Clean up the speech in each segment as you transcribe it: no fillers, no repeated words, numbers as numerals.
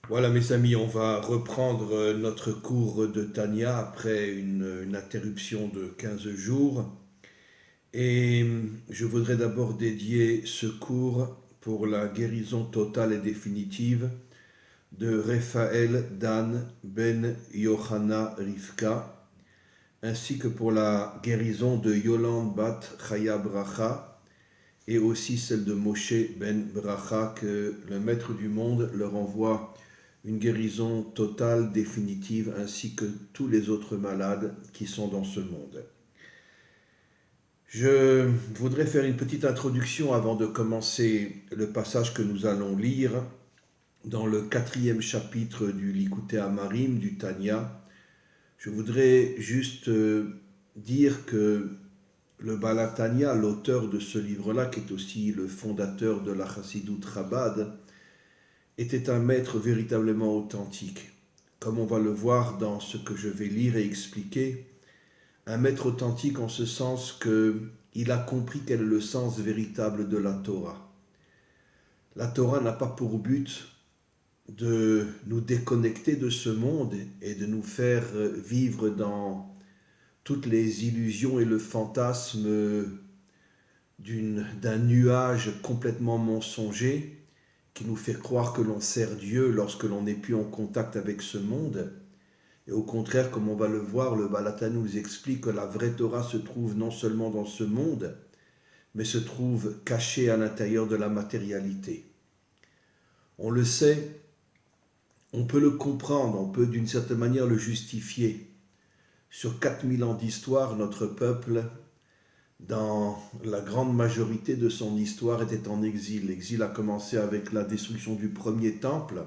Voilà mes amis, on va reprendre notre cours de Tanya après une interruption de 15 jours. Et je voudrais d'abord dédier ce cours pour la guérison totale et définitive de Raphaël Dan Ben Yohana Rivka, ainsi que pour la guérison de Yolande Bat Chaya Bracha, et aussi celle de Moshe Ben Bracha, que le Maître du monde leur envoie une guérison totale, définitive, ainsi que tous les autres malades qui sont dans ce monde. Je voudrais faire une petite introduction avant de commencer le passage que nous allons lire dans le 4e chapitre du Likutei Amarim, du Tanya. Je voudrais juste dire que le Baal HaTanya, l'auteur de ce livre-là, qui est aussi le fondateur de la Chassidut Chabad, était un maître véritablement authentique. Comme on va le voir dans ce que je vais lire et expliquer, un maître authentique en ce sens qu'il a compris quel est le sens véritable de la Torah. La Torah n'a pas pour but de nous déconnecter de ce monde et de nous faire vivre dans toutes les illusions et le fantasme d'un nuage complètement mensonger qui nous fait croire que l'on sert Dieu lorsque l'on n'est plus en contact avec ce monde. Et au contraire, comme on va le voir, le Baal HaTanya nous explique que la vraie Torah se trouve non seulement dans ce monde, mais se trouve cachée à l'intérieur de la matérialité. On le sait, on peut le comprendre, on peut d'une certaine manière le justifier. Sur 4000 ans d'histoire, notre peuple, dans la grande majorité de son histoire, était en exil. L'exil a commencé avec la destruction du premier temple,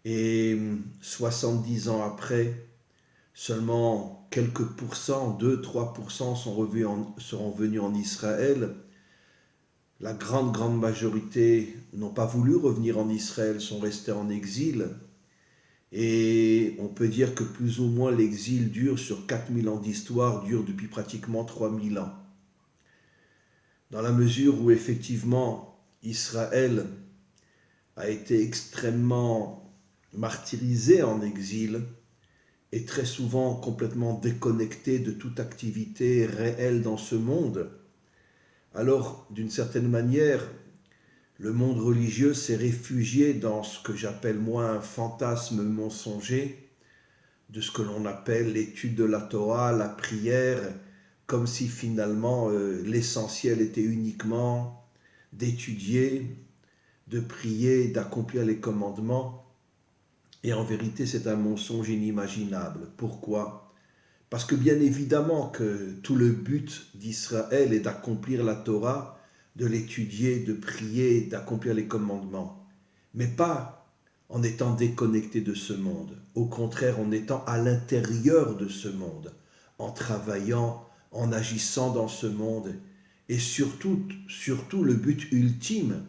et 70 ans après, seulement quelques pourcents, 2-3% seront venus en Israël. La grande majorité n'ont pas voulu revenir en Israël, sont restés en exil. Et on peut dire que plus ou moins l'exil dure sur 4000 ans d'histoire, dure depuis pratiquement 3000 ans. Dans la mesure où effectivement Israël a été extrêmement martyrisé en exil, est très souvent complètement déconnecté de toute activité réelle dans ce monde, alors d'une certaine manière, le monde religieux s'est réfugié dans ce que j'appelle moi un fantasme mensonger, de ce que l'on appelle l'étude de la Torah, la prière, comme si finalement l'essentiel était uniquement d'étudier, de prier, d'accomplir les commandements. Et en vérité, c'est un mensonge inimaginable. Pourquoi ? Parce que bien évidemment que tout le but d'Israël est d'accomplir la Torah, de l'étudier, de prier, d'accomplir les commandements. Mais pas en étant déconnecté de ce monde. Au contraire, en étant à l'intérieur de ce monde, en travaillant, en agissant dans ce monde. Et surtout le but ultime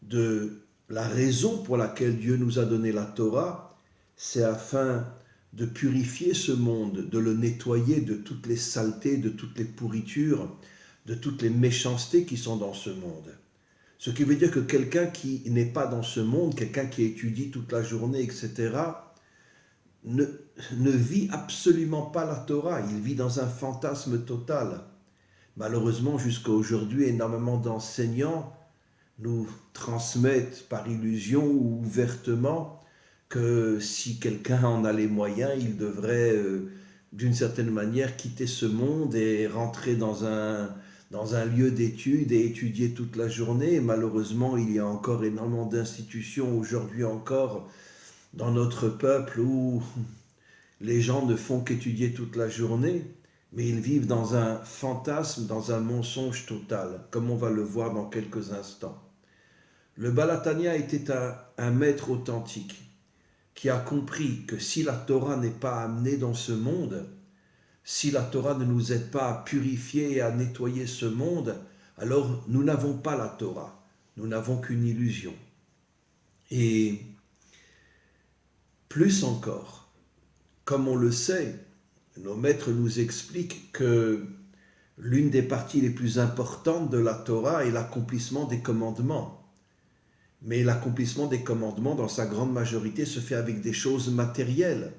de la raison pour laquelle Dieu nous a donné la Torah, c'est afin de purifier ce monde, de le nettoyer de toutes les saletés, de toutes les pourritures, de toutes les méchancetés qui sont dans ce monde. Ce qui veut dire que quelqu'un qui n'est pas dans ce monde, quelqu'un qui étudie toute la journée, etc., ne, ne vit absolument pas la Torah, il vit dans un fantasme total. Malheureusement, jusqu'à aujourd'hui, énormément d'enseignants nous transmettent par illusion ou ouvertement que si quelqu'un en a les moyens, il devrait d'une certaine manière quitter ce monde et rentrer dans un lieu d'études et étudier toute la journée. Et malheureusement, il y a encore énormément d'institutions aujourd'hui encore dans notre peuple où les gens ne font qu'étudier toute la journée, mais ils vivent dans un fantasme, dans un mensonge total, comme on va le voir dans quelques instants. Le Baal HaTanya était un maître authentique qui a compris que si la Torah n'est pas amenée dans ce monde, si la Torah ne nous aide pas à purifier et à nettoyer ce monde, alors nous n'avons pas la Torah, nous n'avons qu'une illusion. Et plus encore, comme on le sait, nos maîtres nous expliquent que l'une des parties les plus importantes de la Torah est l'accomplissement des commandements. Mais l'accomplissement des commandements, dans sa grande majorité, se fait avec des choses matérielles.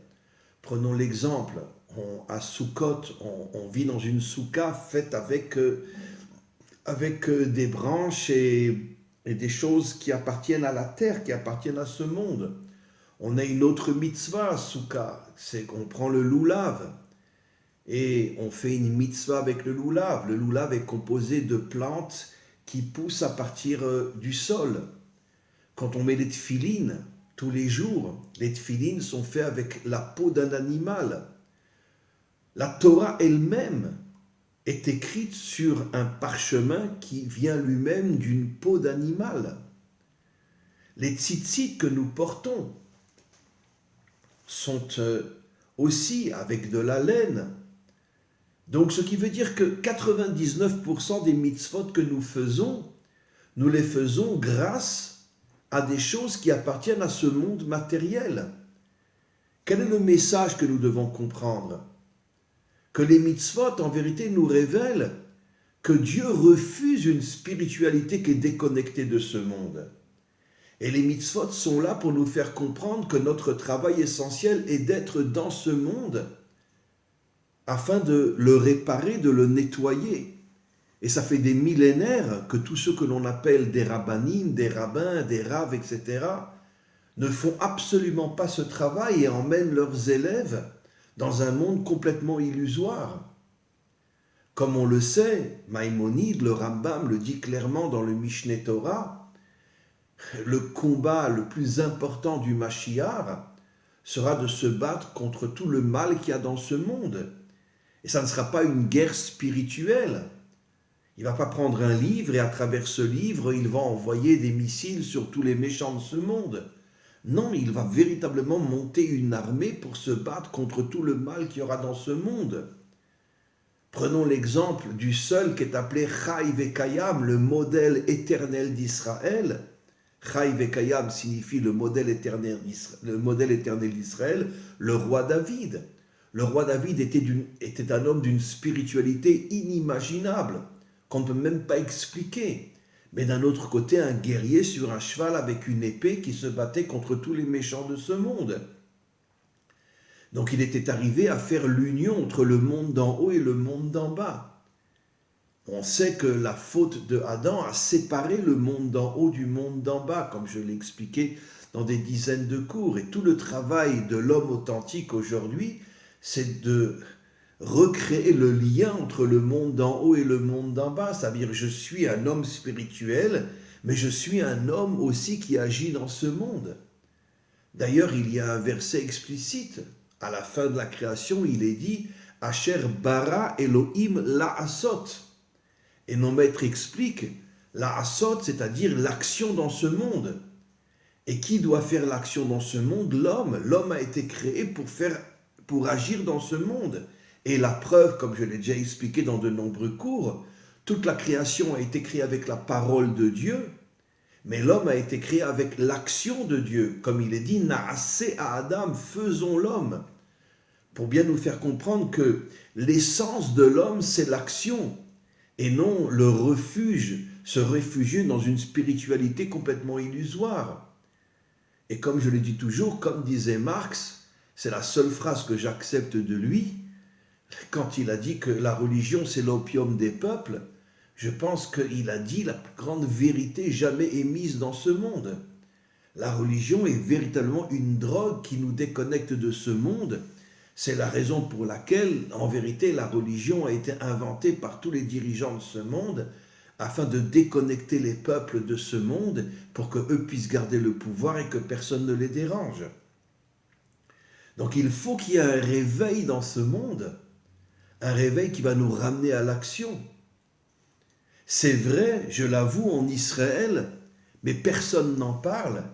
Prenons l'exemple, à Sukkot, on vit dans une soukha faite avec des branches et des choses qui appartiennent à la terre, qui appartiennent à ce monde. On a une autre mitzvah à soukha, c'est qu'on prend le loulav et on fait une mitzvah avec le loulav. Le loulav est composé de plantes qui poussent à partir du sol. Quand on met les tfilines, tous les jours, les tfilines sont faits avec la peau d'un animal. La Torah elle-même est écrite sur un parchemin qui vient lui-même d'une peau d'animal. Les tzitzit que nous portons sont aussi avec de la laine. Donc ce qui veut dire que 99% des mitzvot que nous les faisons grâce à des choses qui appartiennent à ce monde matériel. Quel est le message que nous devons comprendre? Que les mitzvot, en vérité, nous révèlent que Dieu refuse une spiritualité qui est déconnectée de ce monde. Et les mitzvot sont là pour nous faire comprendre que notre travail essentiel est d'être dans ce monde afin de le réparer, de le nettoyer. Et ça fait des millénaires que tous ceux que l'on appelle des rabbanim, des rabbins, des raves, etc., ne font absolument pas ce travail et emmènent leurs élèves dans un monde complètement illusoire. Comme on le sait, Maïmonide, le Rambam le dit clairement dans le Mishneh Torah, le combat le plus important du Mashiach sera de se battre contre tout le mal qu'il y a dans ce monde. Et ça ne sera pas une guerre spirituelle. Il ne va pas prendre un livre et à travers ce livre, il va envoyer des missiles sur tous les méchants de ce monde. Non, il va véritablement monter une armée pour se battre contre tout le mal qu'il y aura dans ce monde. Prenons l'exemple du seul qui est appelé Chai Vekayam, le modèle éternel d'Israël. Chai Vekayam signifie le modèle éternel d'Israël, le roi David. Le roi David était un homme d'une spiritualité inimaginable, qu'on ne peut même pas expliquer. Mais d'un autre côté, un guerrier sur un cheval avec une épée qui se battait contre tous les méchants de ce monde. Donc il était arrivé à faire l'union entre le monde d'en haut et le monde d'en bas. On sait que la faute de Adam a séparé le monde d'en haut du monde d'en bas, comme je l'ai expliqué dans des dizaines de cours. Et tout le travail de l'homme authentique aujourd'hui, c'est de recréer le lien entre le monde d'en haut et le monde d'en bas. C'est-à-dire, je suis un homme spirituel, mais je suis un homme aussi qui agit dans ce monde. D'ailleurs, il y a un verset explicite. À la fin de la création, il est dit « Asher bara Elohim la'asot ». Et nos maîtres expliquent « La'asot », c'est-à-dire l'action dans ce monde. Et qui doit faire l'action dans ce monde? L'homme. L'homme a été créé pour agir dans ce monde. Et la preuve, comme je l'ai déjà expliqué dans de nombreux cours, toute la création a été créée avec la parole de Dieu, mais l'homme a été créé avec l'action de Dieu. Comme il est dit, Naaseh à Adam, faisons l'homme. Pour bien nous faire comprendre que l'essence de l'homme, c'est l'action, et non le refuge, se réfugier dans une spiritualité complètement illusoire. Et comme je le dis toujours, comme disait Marx, c'est la seule phrase que j'accepte de lui, quand il a dit que la religion c'est l'opium des peuples, je pense qu'il a dit la plus grande vérité jamais émise dans ce monde. La religion est véritablement une drogue qui nous déconnecte de ce monde. C'est la raison pour laquelle, en vérité, la religion a été inventée par tous les dirigeants de ce monde afin de déconnecter les peuples de ce monde pour qu'eux puissent garder le pouvoir et que personne ne les dérange. Donc il faut qu'il y ait un réveil dans ce monde, un réveil qui va nous ramener à l'action. C'est vrai, je l'avoue, en Israël, mais personne n'en parle.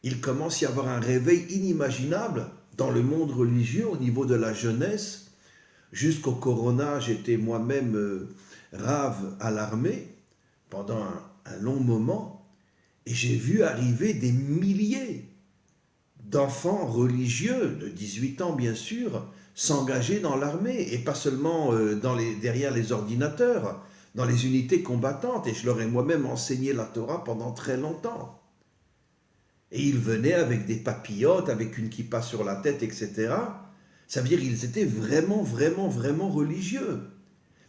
Il commence à y avoir un réveil inimaginable dans le monde religieux au niveau de la jeunesse. Jusqu'au Corona, j'étais moi-même rave à l'armée pendant un long moment et j'ai vu arriver des milliers d'enfants religieux, de 18 ans bien sûr, s'engager dans l'armée et pas seulement derrière les ordinateurs, dans les unités combattantes. Et je leur ai moi-même enseigné la Torah pendant très longtemps. Et ils venaient avec des papillotes, avec une kippa sur la tête, etc. Ça veut dire qu'ils étaient vraiment, vraiment, vraiment religieux.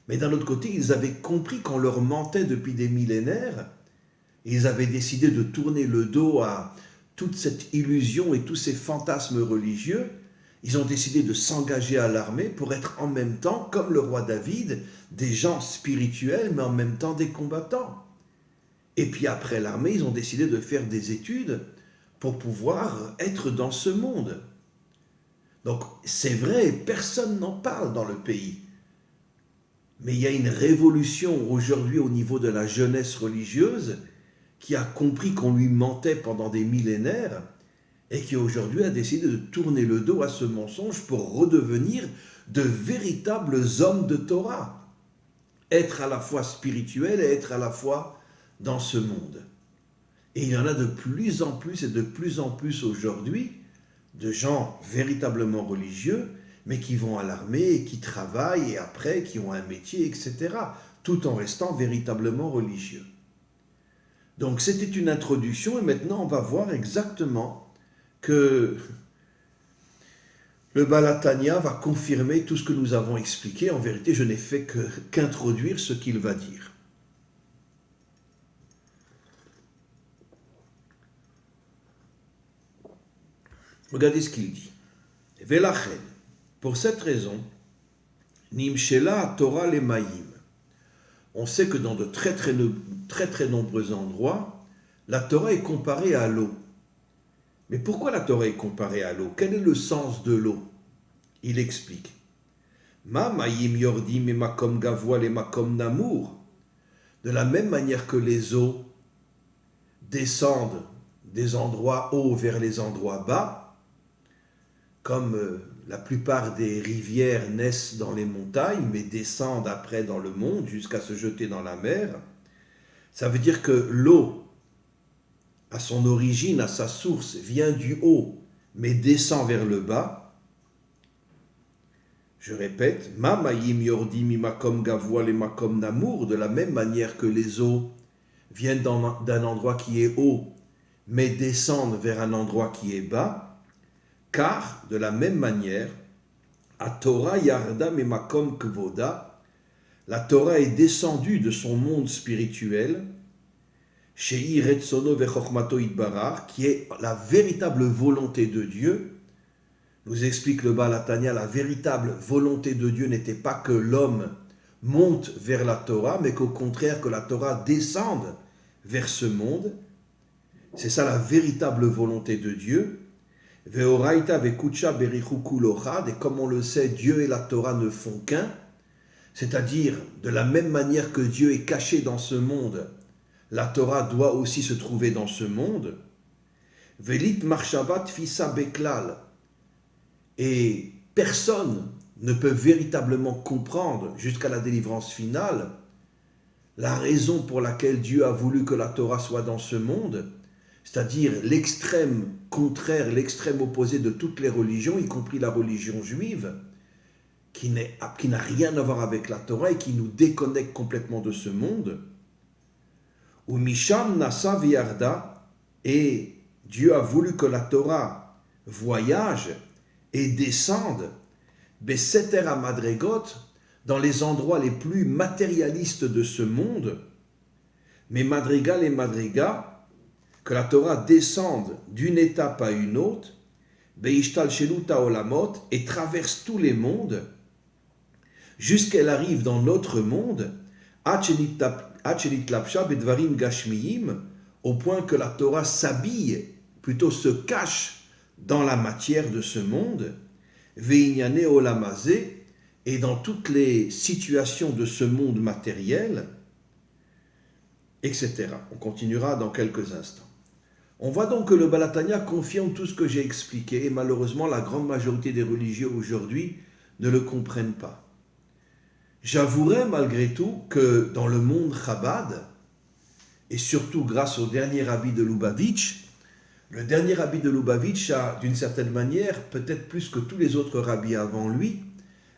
Mais d'un autre côté, ils avaient compris qu'on leur mentait depuis des millénaires. Et ils avaient décidé de tourner le dos à toute cette illusion et tous ces fantasmes religieux. Ils ont décidé de s'engager à l'armée pour être en même temps, comme le roi David, des gens spirituels, mais en même temps des combattants. Et puis après l'armée, ils ont décidé de faire des études pour pouvoir être dans ce monde. Donc c'est vrai, personne n'en parle dans le pays. Mais il y a une révolution aujourd'hui au niveau de la jeunesse religieuse qui a compris qu'on lui mentait pendant des millénaires et qui aujourd'hui a décidé de tourner le dos à ce mensonge pour redevenir de véritables hommes de Torah. Être à la fois spirituel et être à la fois dans ce monde. Et il y en a de plus en plus et de plus en plus aujourd'hui de gens véritablement religieux, mais qui vont à l'armée et qui travaillent et après qui ont un métier, etc., tout en restant véritablement religieux. Donc c'était une introduction et maintenant on va voir exactement que le Baal HaTanya va confirmer tout ce que nous avons expliqué. En vérité, je n'ai fait qu'introduire ce qu'il va dire. Regardez ce qu'il dit. Velachen, pour cette raison, Nimshela Torah le Maïm. On sait que dans de très nombreux endroits, la Torah est comparée à l'eau. Mais pourquoi la Torah est comparée à l'eau? Quel est le sens de l'eau? Il explique. Ma Maïm Yordim et Makom Gavoil et Makom Namour. De la même manière que les eaux descendent des endroits hauts vers les endroits bas, comme la plupart des rivières naissent dans les montagnes, mais descendent après dans le monde jusqu'à se jeter dans la mer, ça veut dire que l'eau, à son origine, à sa source, vient du haut, mais descend vers le bas. Je répète, Ma Maïm Yordim Imakom Gavoil et Makom Namour, de la même manière que les eaux viennent d'un endroit qui est haut, mais descendent vers un endroit qui est bas, car, de la même manière, à Torah Yarda Memakom Kvoda, la Torah est descendue de son monde spirituel, Shei Retsono Vechokmato Idbarar, qui est la véritable volonté de Dieu. Nous explique le Baal HaTanya, la véritable volonté de Dieu n'était pas que l'homme monte vers la Torah, mais qu'au contraire que la Torah descende vers ce monde. C'est ça la véritable volonté de Dieu. Veoraita vekucha berichu kulochad, et comme on le sait, Dieu et la Torah ne font qu'un, c'est-à-dire de la même manière que Dieu est caché dans ce monde, la Torah doit aussi se trouver dans ce monde. Velit marshavat fisa beklal, et personne ne peut véritablement comprendre jusqu'à la délivrance finale la raison pour laquelle Dieu a voulu que la Torah soit dans ce monde, c'est-à-dire l'extrême contraire, l'extrême opposé de toutes les religions, y compris la religion juive, qui n'a rien à voir avec la Torah et qui nous déconnecte complètement de ce monde. Ou Misham Nasa Viarda, et Dieu a voulu que la Torah voyage et descende, Beseter Amadregot, dans les endroits les plus matérialistes de ce monde, mais Madriga les Madriga, que la Torah descende d'une étape à une autre, Beishtal Sheluta Olamot, et traverse tous les mondes, jusqu'elle arrive dans notre monde, Achelit Lapsha Bedvarim Gashmiyim, au point que la Torah s'habille, plutôt se cache dans la matière de ce monde, Veinyane Olamazé, et dans toutes les situations de ce monde matériel, etc. On continuera dans quelques instants. On voit donc que le Baal HaTanya confirme tout ce que j'ai expliqué, et malheureusement la grande majorité des religieux aujourd'hui ne le comprennent pas. J'avouerai malgré tout que dans le monde Chabad, et surtout grâce au dernier rabbi de Lubavitch, le dernier rabbi de Lubavitch a, d'une certaine manière, peut-être plus que tous les autres rabbis avant lui,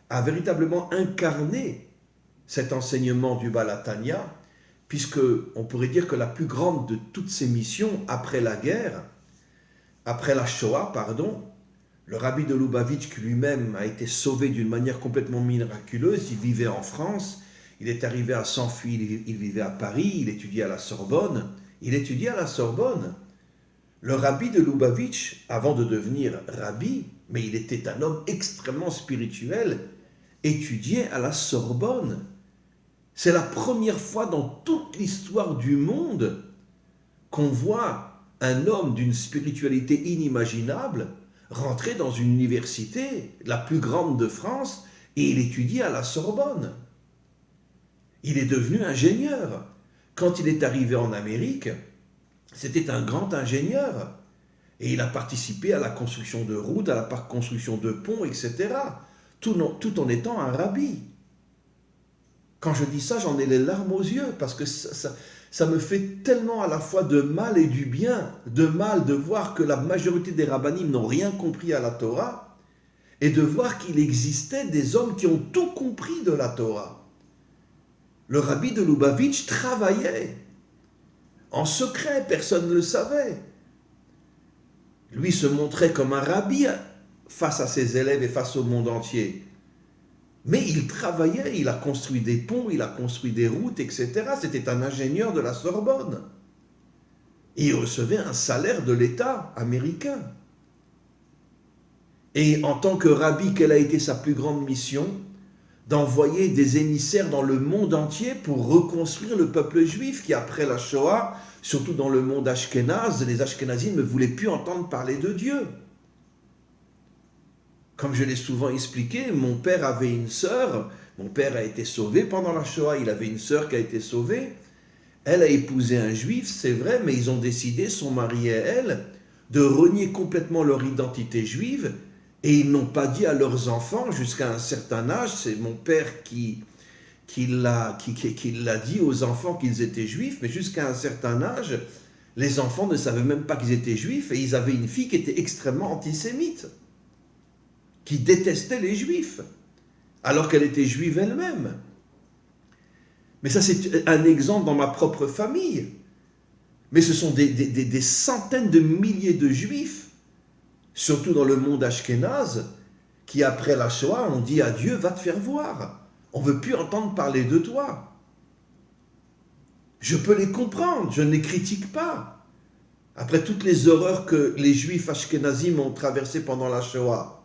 a véritablement incarné cet enseignement du Baal HaTanya, puisque on pourrait dire que la plus grande de toutes ses missions après la guerre, après la Shoah, le rabbi de Lubavitch, qui lui-même a été sauvé d'une manière complètement miraculeuse, il vivait en France, il est arrivé à s'enfuir, il vivait à Paris, il étudiait à la Sorbonne. Le rabbi de Lubavitch, avant de devenir rabbi, mais il était un homme extrêmement spirituel, étudiait à la Sorbonne. C'est la première fois dans toute l'histoire du monde qu'on voit un homme d'une spiritualité inimaginable rentrer dans une université, la plus grande de France, et il étudie à la Sorbonne. Il est devenu ingénieur. Quand il est arrivé en Amérique, c'était un grand ingénieur. Et il a participé à la construction de routes, à la construction de ponts, etc. Tout en étant un rabbi. Quand je dis ça, j'en ai les larmes aux yeux, parce que ça me fait tellement à la fois de mal et du bien. De mal de voir que la majorité des rabbinim n'ont rien compris à la Torah, et de voir qu'il existait des hommes qui ont tout compris de la Torah. Le rabbi de Lubavitch travaillait en secret, personne ne le savait. Lui se montrait comme un rabbi face à ses élèves et face au monde entier. Mais il travaillait, il a construit des ponts, il a construit des routes, etc. C'était un ingénieur de la Sorbonne. Et il recevait un salaire de l'État américain. Et en tant que rabbi, quelle a été sa plus grande mission? D'envoyer des émissaires dans le monde entier pour reconstruire le peuple juif qui, après la Shoah, surtout dans le monde ashkénaze, les ashkénazim ne voulaient plus entendre parler de Dieu. Comme je l'ai souvent expliqué, mon père avait une sœur, mon père a été sauvé pendant la Shoah, il avait une sœur qui a été sauvée, elle a épousé un juif, c'est vrai, mais ils ont décidé, son mari et elle, de renier complètement leur identité juive. Et ils n'ont pas dit à leurs enfants, jusqu'à un certain âge, c'est mon père qui l'a dit aux enfants qu'ils étaient juifs, mais jusqu'à un certain âge, les enfants ne savaient même pas qu'ils étaient juifs, et ils avaient une fille qui était extrêmement antisémite, qui détestait les juifs, alors qu'elle était juive elle-même. Mais ça, c'est un exemple dans ma propre famille. Mais ce sont des centaines de milliers de juifs, surtout dans le monde ashkénaze, qui après la Shoah ont dit à Dieu, va te faire voir. On ne veut plus entendre parler de toi. Je peux les comprendre, je ne les critique pas. Après toutes les horreurs que les juifs ashkénazim ont traversées pendant la Shoah.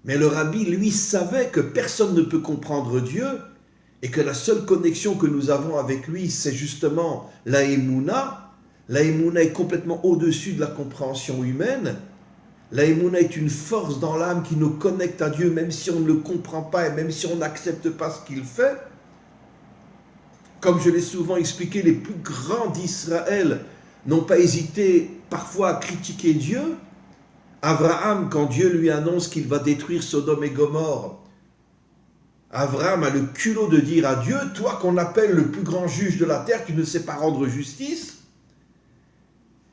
Mais le rabbi, lui, savait que personne ne peut comprendre Dieu et que la seule connexion que nous avons avec lui, c'est justement la Emouna. La Emouna est complètement au-dessus de la compréhension humaine. La Emouna est une force dans l'âme qui nous connecte à Dieu, même si on ne le comprend pas et même si on n'accepte pas ce qu'il fait. Comme je l'ai souvent expliqué, les plus grands d'Israël n'ont pas hésité parfois à critiquer Dieu. Abraham, quand Dieu lui annonce qu'il va détruire Sodome et Gomorrhe, Abraham a le culot de dire à Dieu, toi qu'on appelle le plus grand juge de la terre, tu ne sais pas rendre justice.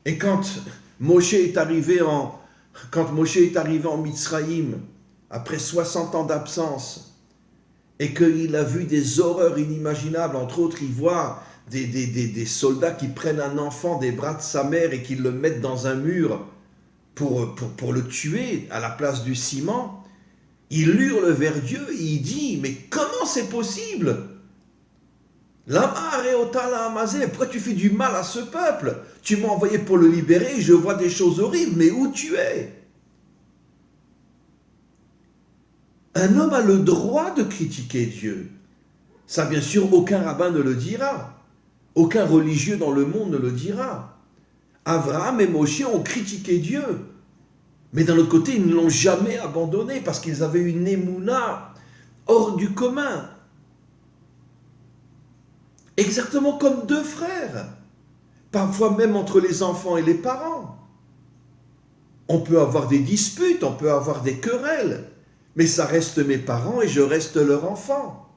Et quand Moshe est arrivé en Mitzraïm, après 60 ans d'absence, et qu'il a vu des horreurs inimaginables, entre autres, il voit des soldats qui prennent un enfant des bras de sa mère et qui le mettent dans un mur pour le tuer à la place du ciment, il hurle vers Dieu et il dit, mais comment c'est possible? Pourquoi tu fais du mal à ce peuple? Tu m'as envoyé pour le libérer, je vois des choses horribles, mais où tu es? Un homme a le droit de critiquer Dieu. Ça, bien sûr, aucun rabbin ne le dira. Aucun religieux dans le monde ne le dira. Abraham et Moshe ont critiqué Dieu. Mais d'un autre côté, ils ne l'ont jamais abandonné parce qu'ils avaient une émouna hors du commun. Exactement comme deux frères. Parfois même entre les enfants et les parents. On peut avoir des disputes, on peut avoir des querelles. Mais ça reste mes parents et je reste leur enfant.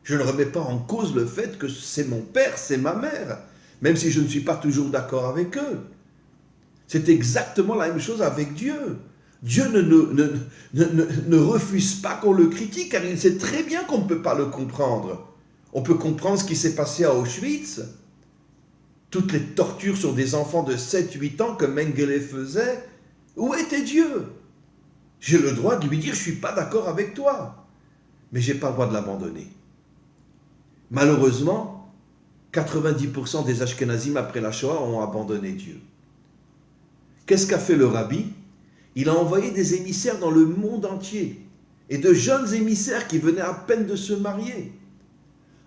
Je ne remets pas en cause le fait que c'est mon père, c'est ma mère, même si je ne suis pas toujours d'accord avec eux. C'est exactement la même chose avec Dieu. Dieu ne refuse pas qu'on le critique, car il sait très bien qu'on ne peut pas le comprendre. On peut comprendre ce qui s'est passé à Auschwitz. toutes les tortures sur des enfants de 7-8 ans que Mengele faisait, où était Dieu? J'ai le droit de lui dire, je ne suis pas d'accord avec toi, mais je n'ai pas le droit de l'abandonner. Malheureusement, 90% des Ashkenazim après la Shoah ont abandonné Dieu. Qu'est-ce qu'a fait le rabbi? Il a envoyé des émissaires dans le monde entier, et de jeunes émissaires qui venaient à peine de se marier.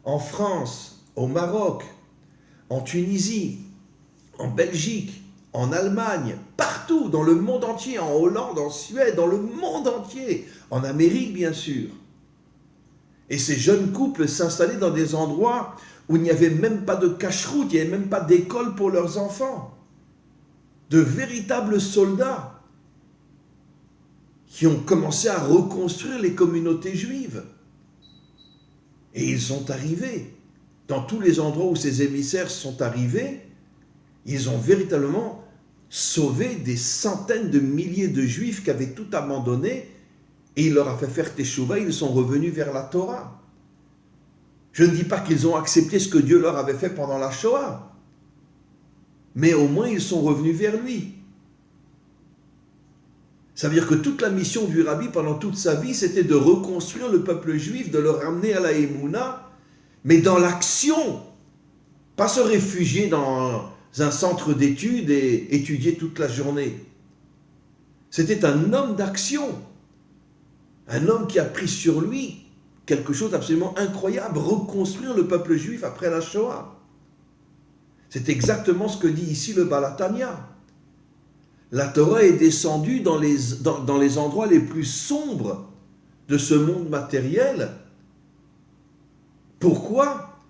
En France, au Maroc, en Tunisie, en Belgique, en Allemagne, partout dans le monde entier, en Hollande, en Suède, dans le monde entier, en Amérique bien sûr. Et ces jeunes couples s'installaient dans des endroits où il n'y avait même pas de cache-route, il n'y avait même pas d'école pour leurs enfants. De véritables soldats qui ont commencé à reconstruire les communautés juives. Et ils sont arrivés. Dans tous les endroits où ces émissaires sont arrivés, ils ont véritablement sauvé des centaines de milliers de juifs qui avaient tout abandonné, et il leur a fait faire teshuva, ils sont revenus vers la Torah. Je ne dis pas qu'ils ont accepté ce que Dieu leur avait fait pendant la Shoah, mais au moins ils sont revenus vers lui. Ça veut dire que toute la mission du rabbi pendant toute sa vie, c'était de reconstruire le peuple juif, de le ramener à la Emouna, mais dans l'action, pas se réfugier dans un centre d'études et étudier toute la journée. C'était un homme d'action, un homme qui a pris sur lui quelque chose d'absolument incroyable, reconstruire le peuple juif après la Shoah. C'est exactement ce que dit ici le Baal HaTanya. La Torah est descendue dans les endroits les plus sombres de ce monde matériel. Pourquoi?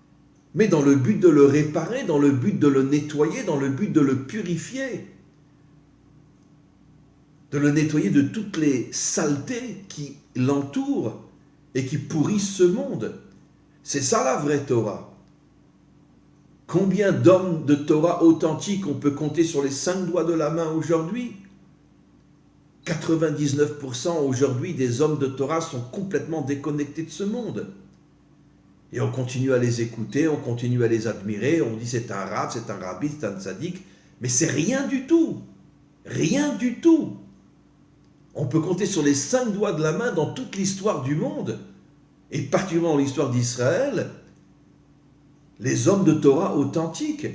Mais dans le but de le réparer, dans le but de le nettoyer, dans le but de le purifier. De le nettoyer de toutes les saletés qui l'entourent et qui pourrissent ce monde. C'est ça la vraie Torah. Combien d'hommes de Torah authentiques on peut compter sur les 5 doigts de la main aujourd'hui? 99% aujourd'hui des hommes de Torah sont complètement déconnectés de ce monde. Et on continue à les écouter, on continue à les admirer, on dit c'est un rab, c'est un rabbi, c'est un tzaddik, mais c'est rien du tout. Rien du tout. On peut compter sur les 5 doigts de la main dans toute l'histoire du monde, et particulièrement dans l'histoire d'Israël, les hommes de Torah authentiques,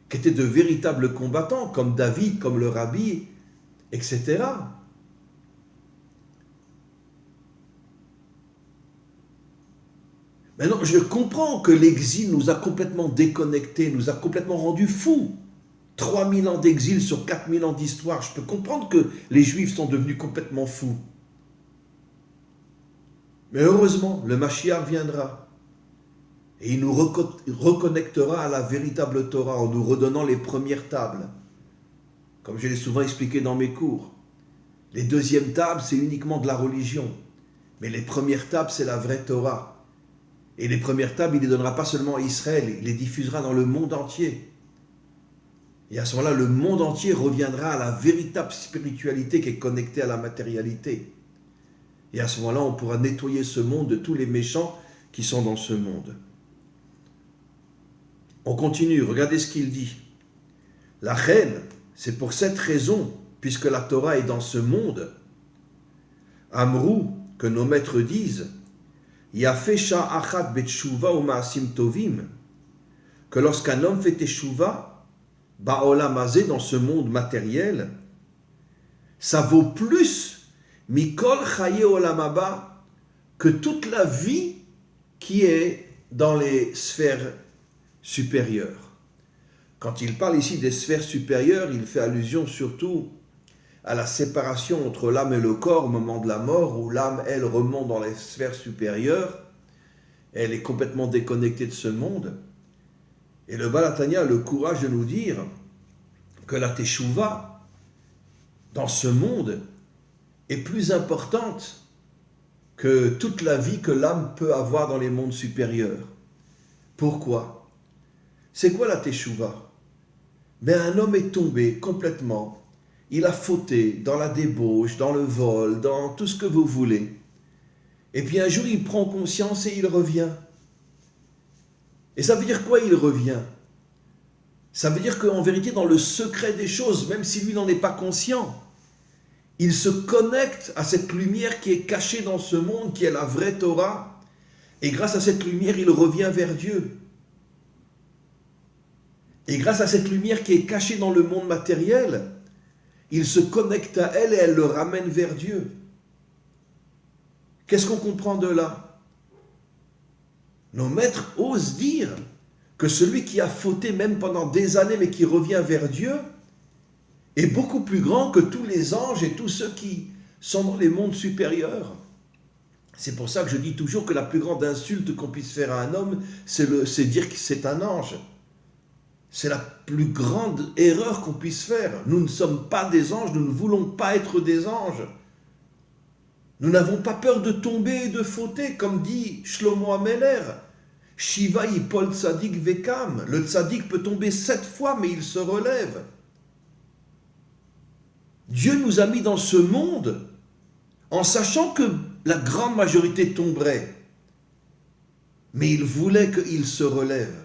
qui étaient de véritables combattants, comme David, comme le rabbi, etc. Maintenant, je comprends que l'exil nous a complètement déconnectés, nous a complètement rendus fous. 3000 ans d'exil sur 4000 ans d'histoire, je peux comprendre que les Juifs sont devenus complètement fous. Mais heureusement, le Mashiach viendra. Et il nous reconnectera à la véritable Torah en nous redonnant les premières tables. Comme je l'ai souvent expliqué dans mes cours. Les deuxièmes tables, c'est uniquement de la religion. Mais les premières tables, c'est la vraie Torah. Et les premières tables, il ne les donnera pas seulement à Israël, il les diffusera dans le monde entier. Et à ce moment-là, le monde entier reviendra à la véritable spiritualité qui est connectée à la matérialité. Et à ce moment-là, on pourra nettoyer ce monde de tous les méchants qui sont dans ce monde. On continue, regardez ce qu'il dit. La reine, c'est pour cette raison, puisque la Torah est dans ce monde, Amrou, que nos maîtres disent, Yafé sha'achat betshuva ou ma'asim tovim, que lorsqu'un homme fait teshuva, ba'olam hazé, dans ce monde matériel, ça vaut plus mikol chaye olam haba que toute la vie qui est dans les sphères supérieures. Quand il parle ici des sphères supérieures, il fait allusion surtout à la séparation entre l'âme et le corps au moment de la mort, où l'âme, elle, remonte dans les sphères supérieures, elle est complètement déconnectée de ce monde. Et le Baal HaTanya a le courage de nous dire que la teshuva, dans ce monde, est plus importante que toute la vie que l'âme peut avoir dans les mondes supérieurs. Pourquoi? C'est quoi la teshuva? Ben, un homme est tombé complètement. Il a fauté dans la débauche, dans le vol, dans tout ce que vous voulez. Et puis un jour, il prend conscience et il revient. Et ça veut dire quoi, il revient? Ça veut dire qu'en vérité, dans le secret des choses, même si lui n'en est pas conscient, il se connecte à cette lumière qui est cachée dans ce monde, qui est la vraie Torah, et grâce à cette lumière, il revient vers Dieu. Et grâce à cette lumière qui est cachée dans le monde matériel, il se connecte à elle et elle le ramène vers Dieu. Qu'est-ce qu'on comprend de là? Nos maîtres osent dire que celui qui a fauté même pendant des années mais qui revient vers Dieu est beaucoup plus grand que tous les anges et tous ceux qui sont dans les mondes supérieurs. C'est pour ça que je dis toujours que la plus grande insulte qu'on puisse faire à un homme, c'est dire que c'est un ange. C'est la plus grande erreur qu'on puisse faire. Nous ne sommes pas des anges, nous ne voulons pas être des anges. Nous n'avons pas peur de tomber et de fauter, comme dit Shlomo Ameler. Shiva yipol tzadik vekam. Le tzadik peut tomber 7 fois, mais il se relève. Dieu nous a mis dans ce monde en sachant que la grande majorité tomberait. Mais il voulait qu'ils se relèvent.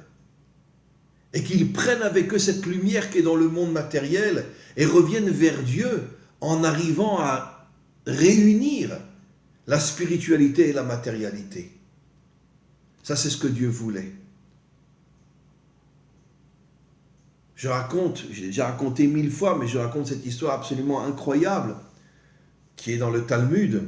Et qu'ils prennent avec eux cette lumière qui est dans le monde matériel et reviennent vers Dieu en arrivant à réunir la spiritualité et la matérialité. Ça, c'est ce que Dieu voulait. J'ai déjà raconté 1000 fois, mais je raconte cette histoire absolument incroyable qui est dans le Talmud.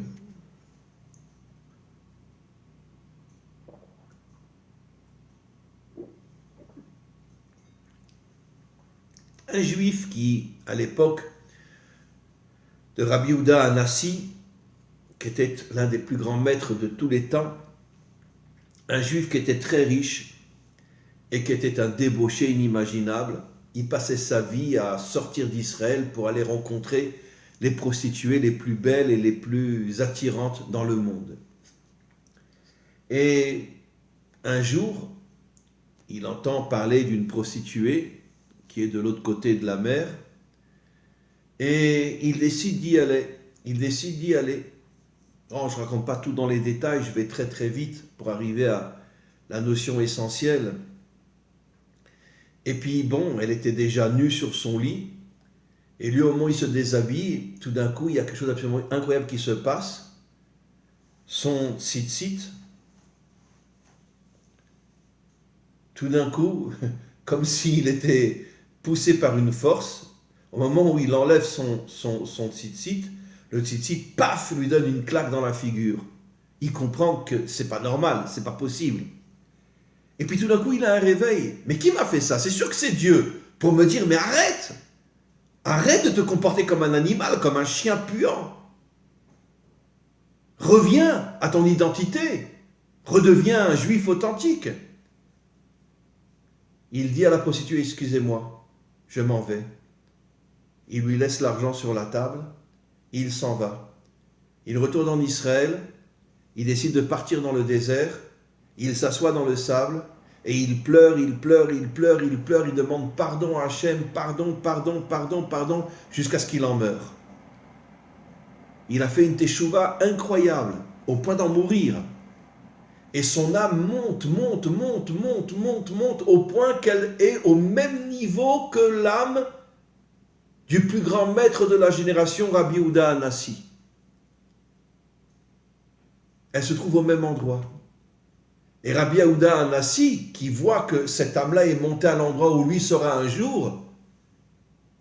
Un juif qui, à l'époque de Rabbi Yehuda Hanassi, qui était l'un des plus grands maîtres de tous les temps, un juif qui était très riche et qui était un débauché inimaginable, il passait sa vie à sortir d'Israël pour aller rencontrer les prostituées les plus belles et les plus attirantes dans le monde. Et un jour, il entend parler d'une prostituée qui est de l'autre côté de la mer, et il décide d'y aller. Oh, je ne raconte pas tout dans les détails, je vais très très vite pour arriver à la notion essentielle. Et puis bon, elle était déjà nue sur son lit, et lui au moment où il se déshabille, tout d'un coup il y a quelque chose d'absolument incroyable qui se passe. Son tzitzit, tout d'un coup, comme s'il était poussé par une force, au moment où il enlève son tzitzit, le tzitzit, paf, lui donne une claque dans la figure. Il comprend que c'est pas normal, c'est pas possible. Et puis tout d'un coup, il a un réveil. Mais qui m'a fait ça? C'est sûr que c'est Dieu, pour me dire, mais arrête! Arrête de te comporter comme un animal, comme un chien puant. Reviens à ton identité. Redeviens un juif authentique. Il dit à la prostituée, excusez-moi, je m'en vais. Il lui laisse l'argent sur la table, il s'en va. Il retourne en Israël, il décide de partir dans le désert, il s'assoit dans le sable, et il pleure, il demande pardon à Hachem, pardon, jusqu'à ce qu'il en meure. Il a fait une teshuva incroyable, au point d'en mourir. Et son âme monte, au point qu'elle est au même niveau que l'âme du plus grand maître de la génération, Rabbi Yehuda Hanassi. Elle se trouve au même endroit. Et Rabbi Yehuda Hanassi, qui voit que cette âme-là est montée à l'endroit où lui sera un jour,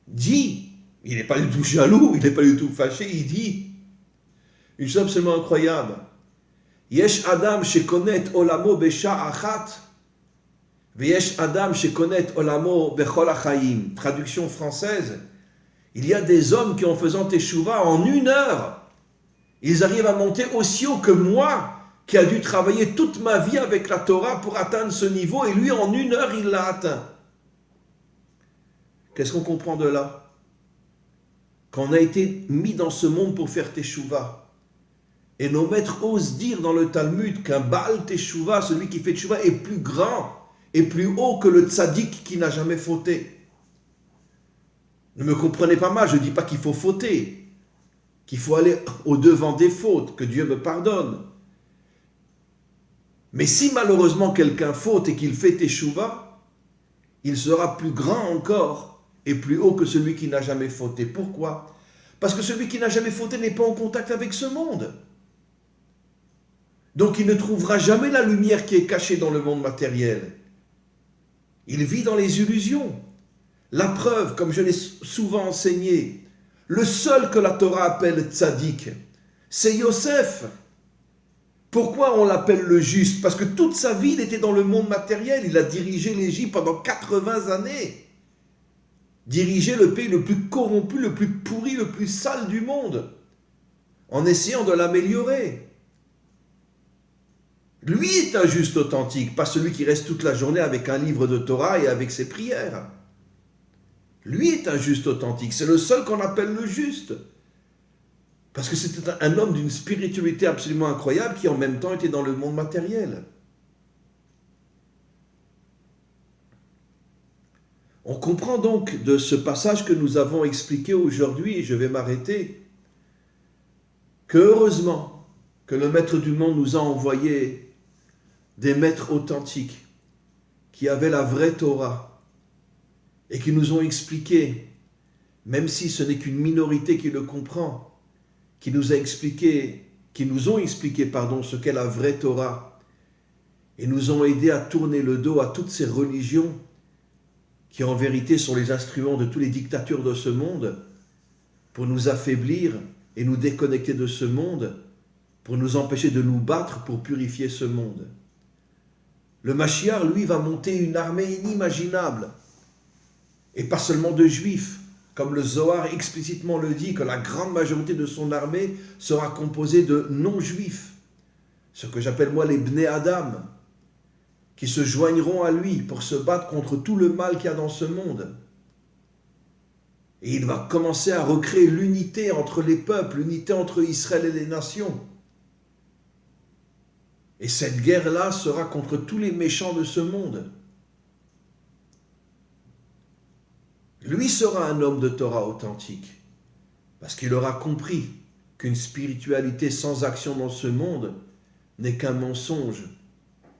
dit, il n'est pas du tout jaloux, il n'est pas du tout fâché, il dit, une chose absolument incroyable, Yesh Adam shekonet olamo besha achat, veyesh Adam shekonet olamo bechol achayim. Traduction française, il y a des hommes qui en faisant teshuva en 1 heure, ils arrivent à monter aussi haut que moi, qui a dû travailler toute ma vie avec la Torah pour atteindre ce niveau, et lui en 1 heure il l'a atteint. Qu'est-ce qu'on comprend de là? Qu'on a été mis dans ce monde pour faire teshuva. Et nos maîtres osent dire dans le Talmud qu'un Baal Teshuva, celui qui fait Teshuva, est plus grand et plus haut que le tzaddik qui n'a jamais fauté. Ne me comprenez pas mal, je ne dis pas qu'il faut fauter, qu'il faut aller au-devant des fautes, que Dieu me pardonne. Mais si malheureusement quelqu'un faute et qu'il fait Teshuva, il sera plus grand encore et plus haut que celui qui n'a jamais fauté. Pourquoi? Parce que celui qui n'a jamais fauté n'est pas en contact avec ce monde. Donc il ne trouvera jamais la lumière qui est cachée dans le monde matériel. Il vit dans les illusions. La preuve, comme je l'ai souvent enseigné, le seul que la Torah appelle tzaddik, c'est Yosef. Pourquoi on l'appelle le juste? Parce que toute sa vie, il était dans le monde matériel. Il a dirigé l'Égypte pendant 80 années. Dirigé le pays le plus corrompu, le plus pourri, le plus sale du monde, en essayant de l'améliorer. Lui est un juste authentique, pas celui qui reste toute la journée avec un livre de Torah et avec ses prières. Lui est un juste authentique, c'est le seul qu'on appelle le juste. Parce que c'était un homme d'une spiritualité absolument incroyable qui en même temps était dans le monde matériel. On comprend donc de ce passage que nous avons expliqué aujourd'hui, et je vais m'arrêter, que heureusement que le Maître du monde nous a envoyé des maîtres authentiques qui avaient la vraie Torah et qui nous ont expliqué, même si ce n'est qu'une minorité qui le comprend, qui nous ont expliqué ce qu'est la vraie Torah et nous ont aidés à tourner le dos à toutes ces religions qui en vérité sont les instruments de toutes les dictatures de ce monde pour nous affaiblir et nous déconnecter de ce monde, pour nous empêcher de nous battre pour purifier ce monde. Le Mashiach, lui, va monter une armée inimaginable, et pas seulement de juifs, comme le Zohar explicitement le dit, que la grande majorité de son armée sera composée de non-juifs, ce que j'appelle moi les Bnei Adam, qui se joigneront à lui pour se battre contre tout le mal qu'il y a dans ce monde. Et il va commencer à recréer l'unité entre les peuples, l'unité entre Israël et les nations. Et cette guerre-là sera contre tous les méchants de ce monde. Lui sera un homme de Torah authentique, parce qu'il aura compris qu'une spiritualité sans action dans ce monde n'est qu'un mensonge,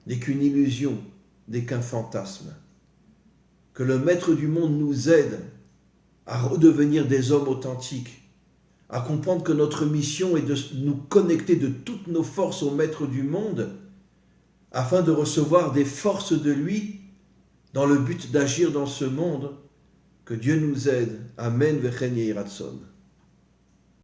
n'est qu'une illusion, n'est qu'un fantasme. Que le Maître du monde nous aide à redevenir des hommes authentiques, à comprendre que notre mission est de nous connecter de toutes nos forces au Maître du monde, afin de recevoir des forces de lui dans le but d'agir dans ce monde. Que Dieu nous aide. Amen. V'chen Yehi Ratzon.